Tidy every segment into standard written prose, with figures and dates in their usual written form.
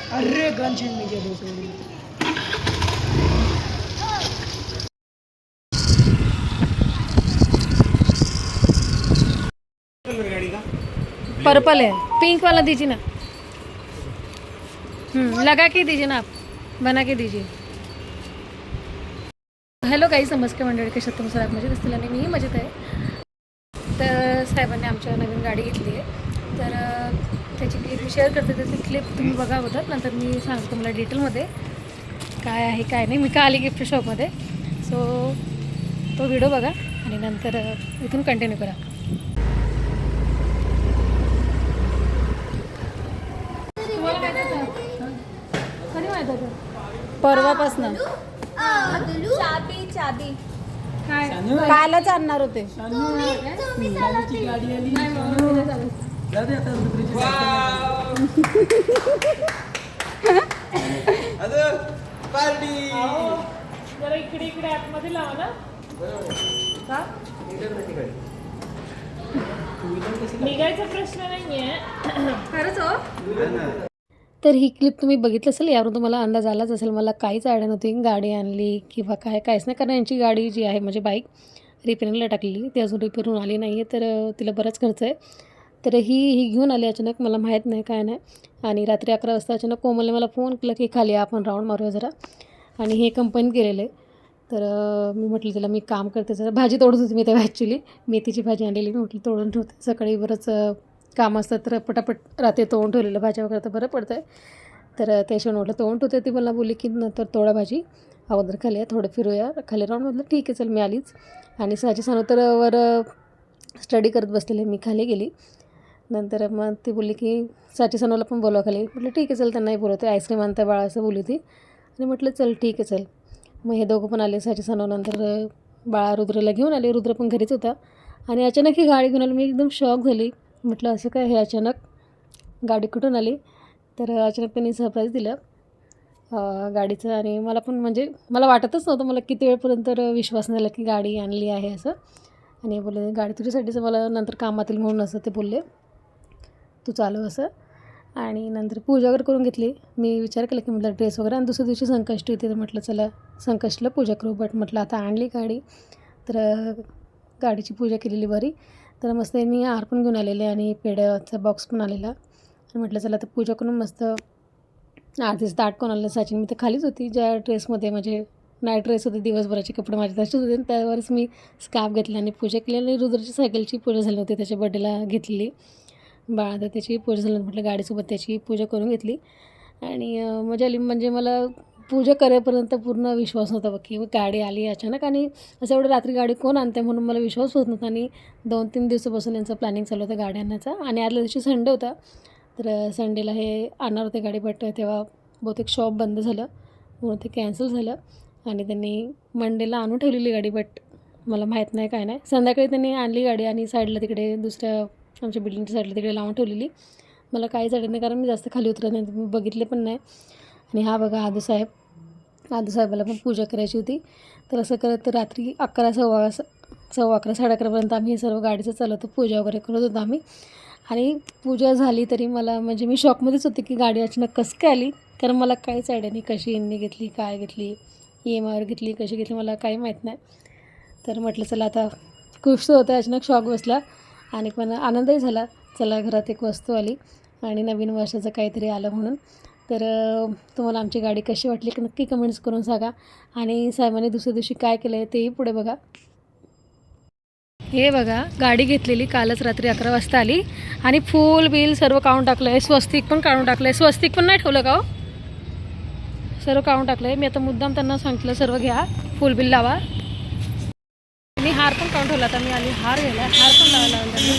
अरे गन छीन लीजिए दोस्तों। गाड़ी का पर्पल है, पिंक वाला दीजिए ना। लगा के दीजिए ना, आप बना के दीजिए। हॅलो काही नमस्कार मंडळी, कशा तुम्ही सगळ्यात मजेत असतील आणि मीही मजेत आहे. तर साहेबांनी आमच्या नवीन गाडी घेतली आहे, तर त्याची क्लिप मी शेअर करते. त्याची क्लिप तुम्ही बघा अगोदर, नंतर मी सांगतो तुम्हाला डिटेलमध्ये काय आहे काय नाही. मी का आली गिफ्ट शॉपमध्ये, सो तो व्हिडिओ बघा आणि नंतर इथून कंटिन्यू करा. तुम्हाला काय कधी माहीत होतं? परवापासनं चाबी काय कालच आणणार होते. जरा इकडे आतमध्ये लावा ना. निघायचा प्रश्न नाहीये खरंच हो. तर ही क्लिप तुम्ही बघितलं असेल, यावरून तुम्हाला अंदाज आलाच असेल. मला काहीच आयडिया नव्हती गाडी आणली किंवा काहीच नाही, कारण यांची गाडी जी आहे म्हणजे बाईक रिपेअरिंगला टाकलेली, ती अजून रिपेअर होऊन आली नाही आहे. तर तिला बराच खर्च आहे. तर ही घेऊन आली अचानक, मला माहीत नाही काय नाही. आणि रात्री 11 वाजता अचानक कोमलने मला फोन केला की खाली आपण राऊंड मारूया जरा, आणि हे कंपनीत गेलेलं आहे. तर मी म्हटलं तिला मी काम करते जरा, भाजी तोडत होती मी तेव्हा. ॲक्च्युली मेथीची भाजी आणलेली, मी म्हटलं तोडून ठेवते, सकाळी बरंच काम असतं तर पटापट रात्री तोडून ठेवलेलं भाज्या वगैरे तर बरं पडतं आहे. तर त्याशिवाय म्हटलं तोडून ठेवते. ती मला बोलली की नंतर तोडा भाजी, अगोदर खाली थोडं फिरूया खाली राऊंड. म्हटलं ठीक आहे चल, मी आलीच. आणि साची वर स्टडी करत बसलेले, मी खाली गेली. नंतर मग ती बोलली की साची सनोला पण बोलवा खाली. म्हटलं ठीक आहे चल, त्यांनाही बोलवते, आईस्क्रीम आणता बाळा असं बोलली ती. आणि म्हटलं चल ठीक आहे चल. मग हे दोघं पण आले, साची सनो. नंतर बाळा रुद्रला घेऊन आले, रुद्र पण घरीच होता. आणि अचानक ही गाडी घेऊन आली. मी एकदम शॉक झाली, म्हटलं असं काय, हे अचानक गाडी कुठून आली. तर अचानक त्यांनी सरप्राईज दिलं गाडीचं. आणि मला पण म्हणजे मला वाटतच नव्हतं, मला किती वेळपर्यंत विश्वास नाही झाला की गाडी आणली आहे असं. आणि बोलले गाडी तुझ्यासाठीच, मला नंतर कामात येईल म्हणून असं ते बोलले, तू चालव असं. आणि नंतर पूजा वगैरे करून घेतली. मी विचार केला की म्हटलं ड्रेस वगैरे, आणि दुसऱ्या दिवशी संकष्टी होती, तर म्हटलं चला संकष्टीला पूजा करू. बट म्हटलं आता आणली गाडी तर गाडीची पूजा केलेली बरी. तर मस्त मी हार पण घेऊन आलेले आणि पेढ्याचा बॉक्स पण आलेला. आणि म्हटलं चला आता पूजा करून मस्त आधीच ताट कोण आलं. सचिन मी तर खालीच होती, ज्या ड्रेसमध्ये म्हणजे नाईट ड्रेस होते, दिवसभराचे कपडे माझे तसेच होते. त्यावरच मी स्कार्फ घेतला आणि पूजा केली. आणि रुद्रची सायकलची पूजा झाली होती, त्याच्या बड्डेला घेतलेली बाळा, तर त्याची पूजा झाली. म्हटलं गाडीसोबत त्याची पूजा करून घेतली. आणि मजा आली. म्हणजे मला पूजा करेपर्यंत पूर्ण विश्वास नव्हता बघ की गाडी आली अचानक. आणि असं एवढं रात्री गाडी कोण आणते म्हणून मला विश्वास होत नव्हता. आणि 2-3 दिवसापासून यांचं प्लॅनिंग चालू होतं गाडी आणण्याचा. आणि आदल्या दिवशी संडे होता, तर संडेला हे आणणार होते गाडी, बट तेव्हा बहुतेक शॉप बंद झालं म्हणून ते कॅन्सल झालं. आणि त्यांनी मंडेला आणून ठेवलेली गाडी, बट मला माहीत नाही काय नाही. संध्याकाळी त्यांनी आणली गाडी आणि साईडला तिकडे दुसऱ्या आमच्या बिल्डिंगच्या साईडला तिकडे लावून ठेवलेली. मला काहीच आढळलं नाही, कारण मी जास्त खाली उतरत नाही, मी बघितले पण नाही. आणि हा बघा आदूसाहेबाला पण पूजा करायची होती. तर असं करत रात्री 11, सव्वा 11, 11:30पर्यंत आम्ही हे सर्व गाडीचं चालवतो, पूजा वगैरे करत होतो आम्ही. आणि पूजा झाली तरी मला म्हणजे मी शॉकमध्येच होते की गाडी अचानक कसं काय आली, कारण मला काहीच आयडिया नाही कशी यांनी घेतली, काय घेतली, EMIवर घेतली, कशी घेतली, मला काही माहीत नाही. तर म्हटलं चला आता खुश होतं, अचानक शॉक बसला. आणि पण आनंदही झाला, चला घरात एक वस्तू आली आणि नवीन वर्षाचं काहीतरी आलं म्हणून. तर तुम्हाला आमची गाडी कशी वाटली नक्की कमेंट्स करून सांगा. आणि साहेबांनी दुसऱ्या दिवशी काय केलं आहे तेही पुढे बघा. हे बघा, गाडी घेतलेली कालच रात्री 11 वाजता आली आणि फुल बिल सर्व काढून टाकलं आहे. स्वस्तिक पण काढून टाकलं आहे. स्वस्तिक पण नाही ठेवलं का हो, सर्व काढून टाकलं आहे. मी आता मुद्दाम त्यांना सांगितलं सर्व घ्या, फुल बिल लावा. मी हार पण काढून ठेवला, आता मी आली हार घ्यायला, हार पण लावायला त्यांना.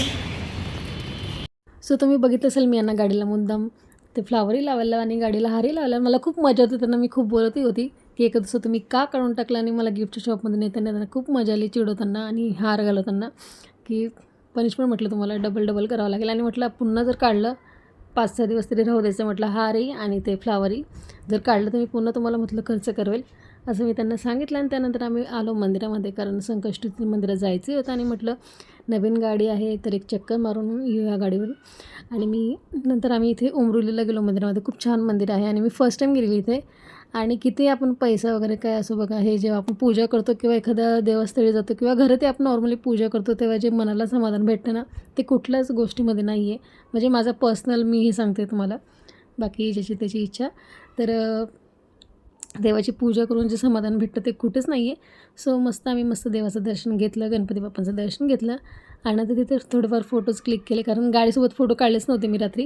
सो तुम्ही बघितलं असेल, मी यांना गाडीला मुद्दाम ते फ्लावरही लावायला आणि गाडीला हारही लावायला. मला खूप मजा होती, त्यांना मी खूप बोलतही होती की एक दिवस तुम्ही का काढून टाकलं. आणि मला गिफ्ट शॉपमध्ये नेताना त्यांना खूप मजा आली, चिडवताना आणि हार घालवताना की पनिशमेंट म्हटलं तुम्हाला डबल करावं लागेल. आणि म्हटलं पुन्हा जर काढलं 5-6 दिवस तरी राहू द्यायचं म्हटलं, हारही आणि ते फ्लावरही जर काढलं तर मी पुन्हा तुम्हाला म्हटलं खर्च करवेल. असं मी त्यांना सांगितलं. आणि त्यानंतर आम्ही आलो मंदिरामध्ये, कारण संकष्टी मंदिरात जायचं होतं आणि म्हटलं नवीन गाडी आहे तर एक चक्कर मारून येऊ या गाडीवर. आणि नंतर आम्ही इथे उमरुलीला गेलो मंदिरामध्ये. खूप छान मंदिर आहे आणि मी फर्स्ट टाईम गेलेली इथे. आणि किती आपण पैसा वगैरे काय असो बघा, हे जेव्हा आपण पूजा करतो किंवा एखाद्या देवस्थळी जातो किंवा घरात आपण नॉर्मली पूजा करतो, तेव्हा जे मनाला समाधान भेटतं ना, ते कुठल्याच गोष्टीमध्ये नाही आहे. म्हणजे माझा पर्सनल मी हे सांगते तुम्हाला, बाकी ज्याची त्याची इच्छा. तर देवाची पूजा करून जे समाधान भेटतं ते कुठेच नाही आहे. सो आम्ही मस्त देवाचं दर्शन घेतलं, गणपती बाप्पांचं दर्शन घेतलं. आणि नंतर तिथे थोडेफार फोटोज क्लिक केले, कारण गाडीसोबत फोटो काढलेच नव्हते मी रात्री,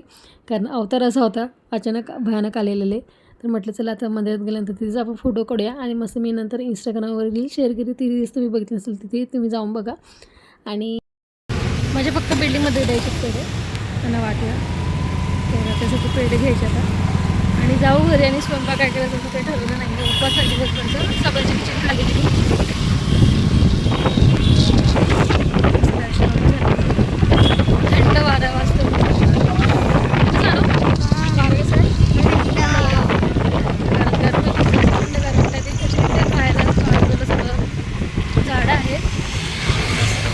कारण अवतार असा होता अचानक भयानक आलेले. तर म्हटलं चला आता मंदिरात गेल्यानंतर तिथेच आपण फोटो काढूया. आणि मस्त मी नंतर इंस्टाग्रामवर रील शेअर केली. ती रील्स तुम्ही बघितली नसेल तिथे तुम्ही जाऊन बघा. आणि म्हणजे फक्त बिल्डिंगमध्ये द्यायचे पेढे त्यांना वाटलं, तर त्यासाठी पेढे घ्यायचे आता आणि जाऊ घरी. आणि स्वयंपाक काय करायचं असं काही ठरवलं नाही. उपवासाची दिवसभरचं सगळ्याची किचन खाली गेली. थंड वारा वाजतो. झाडं आहेत,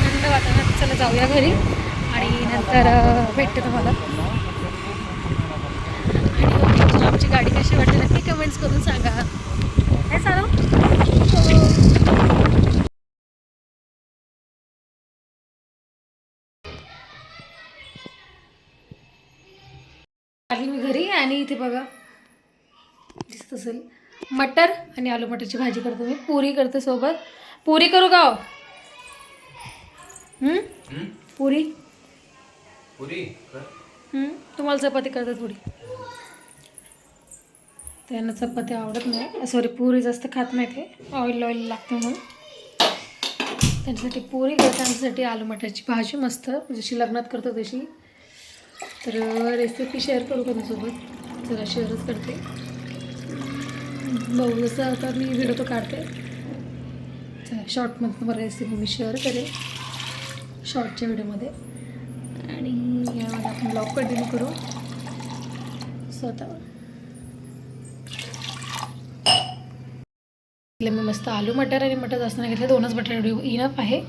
थंड वातावरण. चला जाऊया घरी आणि नंतर भेटते तुम्हाला. आणि आमची गाडी कशी वाटते नक्की कमेंट्स करून सांगा. काय चालू आली मी घरी. आणि इथे बघा दिसत असेल मटर आणि आलू मटरची भाजी करतो मी. पुरी करते सोबत. पुरी करू का? पुरी पुरी तुम्हाला चपाती करते थोडी. त्यांना चपाती आवडत नाही, सॉरी पुरी जास्त खात नाही, ते ऑइल लागते म्हणून. त्यांच्यासाठी पुरी करते, आमच्यासाठी आलू मटरची भाजी मस्त जशी लग्नात करतो तशी. तर रेसिपी शेअर करू कोणासोबत, जरा शेअरच करते. बघू जसं आता मी व्हिडिओ तो काढते, शॉर्टमध्ये तुम्हाला रेसिपी मी शेअर करेन शॉर्टच्या व्हिडिओमध्ये. आणि यामध्ये आपण ब्लॉग कंटिन्यू करू स्वतःवर. मी मस्त आलू मटर आणि मटर जास्त नाही घेतले, 2च मटर इनफ आहे.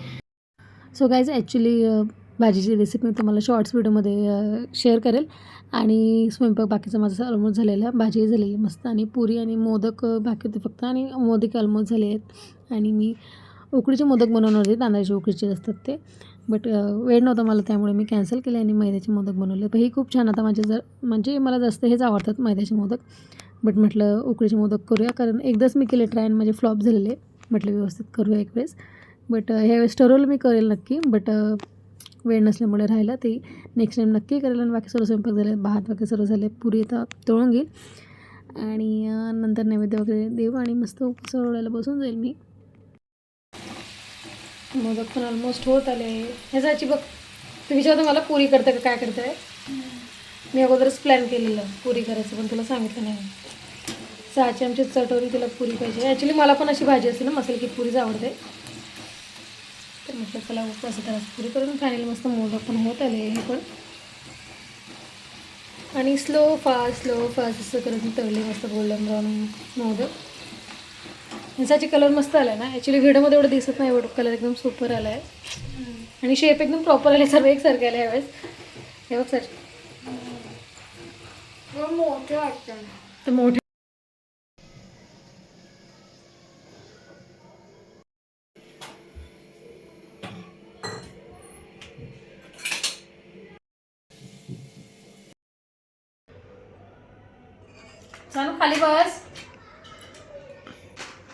सो गाईज ॲक्च्युली भाजीची रेसिपी मी तुम्हाला शॉर्ट्स व्हिडिओमध्ये शेअर करेल. आणि स्वयंपाक बाकीचा माझा ऑलमोस्ट झालेला, भाजी झालेली मस्त. आणि पुरी आणि मोदक बाकी होते फक्त, आणि मोदक ऑलमोस्ट झाले आहेत. आणि मी उकडीचे मोदक बनवणार होते, तांदळाचे उकडीचे असतात ते, बट वेळ नव्हता मला, त्यामुळे मी कॅन्सल केले आणि मैद्याचे मोदक बनवले. पण हे खूप छान. आता म्हणजे मला जास्त हेच आवडतात मैद्याचे मोदक, बट म्हटलं उकडीचे मोदक करूया, कारण एकदाच मी केले ट्राय आणि माझे फ्लॉप झालेले. म्हटलं व्यवस्थित करूया एक वेळेस. बट ह्यावेळेस ठरवलं मी करेल नक्की, बट वेळ नसल्यामुळे राहिलं. ते नेक्स्ट टाईम नक्की करेल. आणि बाकी सर्व स्वयंपाक झाले, भात वगैरे सर्व झाले, पुरी आता तळून घेईल आणि नंतर नैवेद्य वगैरे देऊ आणि मस्त सोडायला बसून जाईल मी. मोदक पण ऑलमोस्ट होत आले. ह्याची बघ, तू विचारतो मला पुरी करते का काय करते आहे. मी अगोदरच प्लॅन केलेलं पुरी करायचं, पण तुला सांगितलं नाही. 6ची आमची चटोरी, तिला पुरी पाहिजे. ॲक्च्युली मला पण अशी भाजी असते ना मसाले की पुरीच आवडते, तर म्हटलं चला असं त्याला पुरी करून फायनली मस्त मोदक पण होत आले हे पण. आणि स्लो फास्ट असं करत तळले मस्त गोल्डन ब्राऊन मोदक. ह्याची कलर मस्त आला ना, ॲक्च्युली व्हिडिओमध्ये एवढं दिसत नाही, एवढं कलर एकदम सुपर आला आहे. आणि शेप एकदम प्रॉपर आले, सर्व एकसारखे आले ह्यावेळेस. हे बघ सर मोठे वाटतं तर मोठे. चालू खाली बस.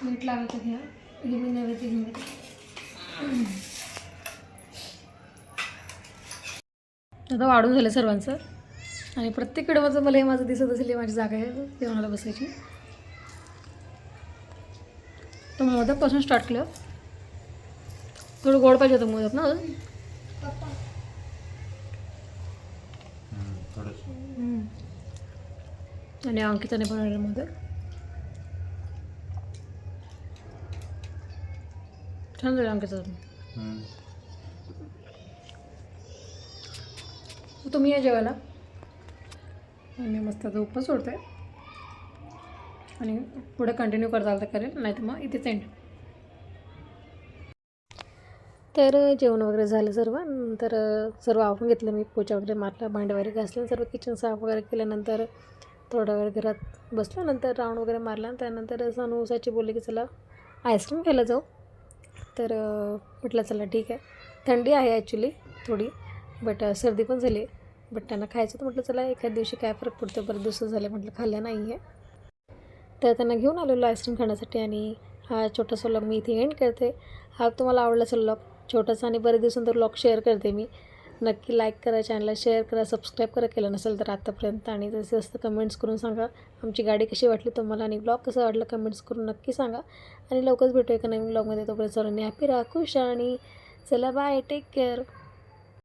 मीठ लावायचं घ्या, हे मी नैवेद्य घेऊन येते. आता वाढून झालं सर्वांचं. आणि प्रत्येक व्हिडिओमध्ये मला हे माझं दिसत असेल, हे माझी जागा आहे जेवणाला बसायची. तर मोदकपासून स्टार्ट केलं. थोडं गोड पाहिजे होतं मोदक ना. आणि अंकिताने बनवलेलं मोदक छान झालं अंकिता. तुम्ही या जेवायला. मी मस्त आता उपवास सोडते. आणि पुढे कंटिन्यू करता आलं तर करेल, नाही तर मग इथेच एंड. तर जेवण वगैरे झालं सर्व. नंतर सर्व आवरून घेतलं मी, पोचा वगैरे मारला, भांडे वगैरे घासलं, सर्व किचन साफ वगैरे केल्यानंतर थोडा वेळ घरात बसलो. नंतर राऊंड वगैरे मारला. त्यानंतर सानू साची बोलले की चला आईस्क्रीम खायला जाऊ. तर म्हटलं चला ठीक आहे. थंडी आहे ॲक्च्युली थोडी, बट सर्दी पण झाली. बट त्यांना खायचं तर म्हटलं चला एखाद दिवशी काय फरक पडतो, बरं दिवस झाले म्हटलं खाल्लं नाही आहे. तर त्यांना घेऊन आलेलो आईस्क्रीम खाण्यासाठी. आणि हा छोटासा व्लॉग मी इथे एंड करते. हा तुम्हाला आवडला असेल व्लॉग छोटासा आणि बरेच दिवसानंतर व्लॉग शेअर करते मी. नक्की लाईक करा, चॅनलला शेअर करा, सबस्क्राईब करा केलं नसेल तर आत्तापर्यंत. आणि जसं असतं कमेंट्स करून सांगा आमची गाडी कशी वाटली तुम्हाला आणि व्लॉग कसा वाटला कमेंट्स करून नक्की सांगा. आणि लवकरच भेटू एका नवीन व्लॉगमध्ये. तोपर्यंत सर्वांनी हॅपी राहा, खुश राहा आणि चला बाय, टेक केअर.